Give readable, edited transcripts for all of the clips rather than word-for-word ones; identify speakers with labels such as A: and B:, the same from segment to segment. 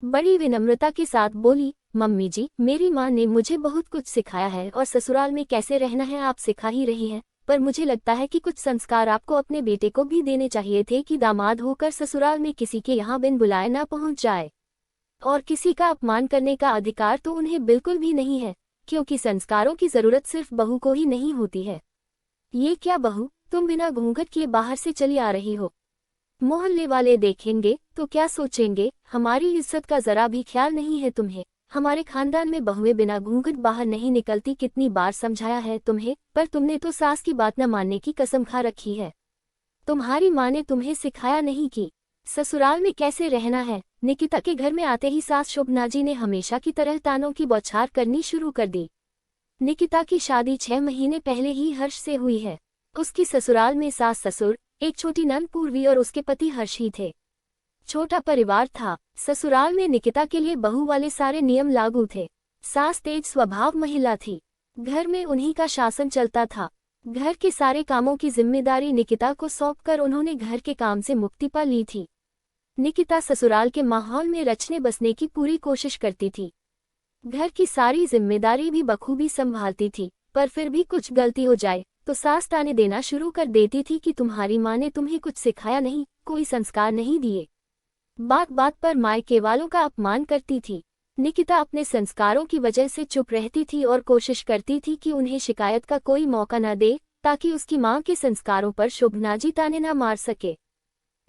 A: बड़ी विनम्रता के साथ बोली, मम्मी जी, मेरी माँ ने मुझे बहुत कुछ सिखाया है और ससुराल में कैसे रहना है आप सिखा ही रही हैं, पर मुझे लगता है कि कुछ संस्कार आपको अपने बेटे को भी देने चाहिए थे कि दामाद होकर ससुराल में किसी के यहाँ बिन बुलाए ना पहुँच जाए। और किसी का अपमान करने का अधिकार तो उन्हें बिल्कुल भी नहीं है, क्योंकि संस्कारों की जरूरत सिर्फ बहू को ही नहीं होती है। ये क्या बहू, तुम बिना घूंघट किए बाहर से चली आ रही हो? मोहल्ले वाले देखेंगे तो क्या सोचेंगे? हमारी इज्जत का जरा भी ख्याल नहीं है तुम्हें। हमारे खानदान में बहुएं बिना घूंघट बाहर नहीं निकलती, कितनी बार समझाया है तुम्हें, पर तुमने तो सास की बात न मानने की कसम खा रखी है। तुम्हारी माँ ने तुम्हें सिखाया नहीं कि ससुराल में कैसे रहना है। निकिता के घर में आते ही सास शोभना जी ने हमेशा की तरह तानों की बौछार करनी शुरू कर दी। निकिता की शादी 6 महीने पहले ही हर्ष से हुई है। उसकी ससुराल में सास ससुर, एक छोटी नंद पूर्वी और उसके पति हर्ष ही थे। छोटा परिवार था। ससुराल में निकिता के लिए बहू वाले सारे नियम लागू थे। सास तेज स्वभाव महिला थी। घर में उन्हीं का शासन चलता था। घर के सारे कामों की जिम्मेदारी निकिता को सौंपकर उन्होंने घर के काम से मुक्ति पा ली थी। निकिता ससुराल के माहौल में रचने बसने की पूरी कोशिश करती थी। घर की सारी जिम्मेदारी भी बखूबी संभालती थी, पर फिर भी कुछ गलती हो जाए तो सास ताने देना शुरू कर देती थी कि तुम्हारी माँ ने तुम्हें कुछ सिखाया नहीं, कोई संस्कार नहीं दिए। बात बात पर मायके वालों का अपमान करती थी। निकिता अपने संस्कारों की वजह से चुप रहती थी और कोशिश करती थी कि उन्हें शिकायत का कोई मौका न दे, ताकि उसकी माँ के संस्कारों पर शोभना जी ताने न मार सके।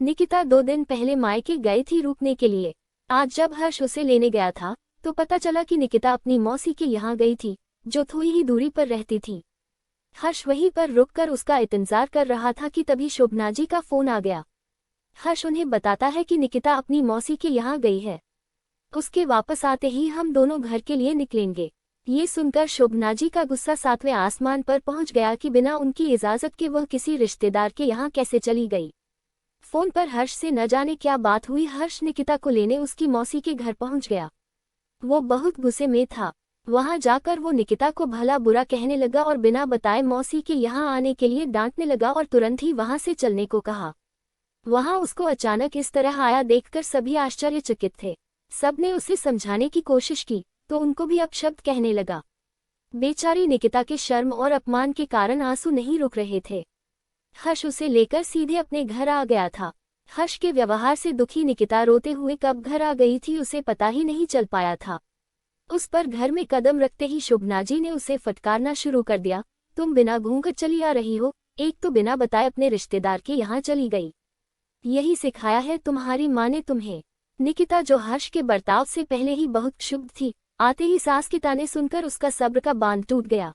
A: निकिता 2 दिन पहले मायके गई थी रुकने के लिए। आज जब हर्ष उसे लेने गया था तो पता चला कि निकिता अपनी मौसी के यहाँ गई थी, जो थोड़ी ही दूरी पर रहती थी। हर्ष वहीं पर रुककर उसका इंतजार कर रहा था कि तभी शोभना जी का फोन आ गया। हर्ष उन्हें बताता है कि निकिता अपनी मौसी के यहाँ गई है। उसके वापस आते ही हम दोनों घर के लिए निकलेंगे। ये सुनकर शोभना जी का गुस्सा 7वें आसमान पर पहुंच गया कि बिना उनकी इजाजत के वह किसी रिश्तेदार के यहाँ कैसे चली गई। फोन पर हर्ष से न जाने क्या बात हुई, हर्ष निकिता को लेने उसकी मौसी के घर पहुंच गया। वो बहुत गुस्से में था। वहां जाकर वो निकिता को भला बुरा कहने लगा और बिना बताए मौसी के यहाँ आने के लिए डांटने लगा और तुरंत ही वहां से चलने को कहा। वहां उसको अचानक इस तरह आया देखकर सभी आश्चर्यचकित थे। सबने उसे समझाने की कोशिश की तो उनको भी अपशब्द कहने लगा। बेचारी निकिता के शर्म और अपमान के कारण आंसू नहीं रुक रहे थे। हर्ष उसे लेकर सीधे अपने घर आ गया था। हर्ष के व्यवहार से दुखी निकिता रोते हुए कब घर आ गई थी उसे पता ही नहीं चल पाया था। उस पर घर में कदम रखते ही शोभना जी ने उसे फटकारना शुरू कर दिया, तुम बिना घूंघट चली आ रही हो, एक तो बिना बताए अपने रिश्तेदार के यहाँ चली गई। यही सिखाया है तुम्हारी माँ ने तुम्हें। निकिता जो हर्ष के बर्ताव से पहले ही बहुत क्षुब्ध थी, आते ही सास के ताने सुनकर उसका सब्र का बांध टूट गया।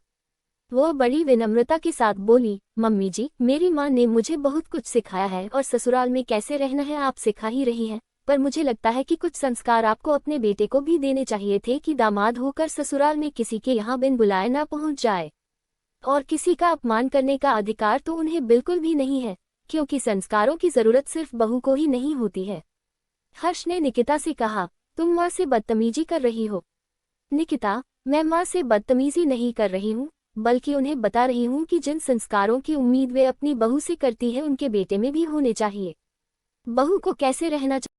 A: वो बड़ी विनम्रता के साथ बोली, मम्मी जी, मेरी माँ ने मुझे बहुत कुछ सिखाया है और ससुराल में कैसे रहना है आप सिखा ही रही हैं, पर मुझे लगता है कि कुछ संस्कार आपको अपने बेटे को भी देने चाहिए थे कि दामाद होकर ससुराल में किसी के यहाँ बिन बुलाए ना पहुँच जाए। और किसी का अपमान करने का अधिकार तो उन्हें बिल्कुल भी नहीं है, क्योंकि संस्कारों की जरूरत सिर्फ बहू को ही नहीं होती है। हर्ष ने निकिता से कहा, तुम माँ से बदतमीजी कर रही हो। निकिता, मैं माँ से बदतमीजी नहीं कर रही हूँ, बल्कि उन्हें बता रही हूँ कि जिन संस्कारों की उम्मीद वे अपनी बहू से करती है उनके बेटे में भी होने चाहिए। बहू को कैसे रहना चाहिए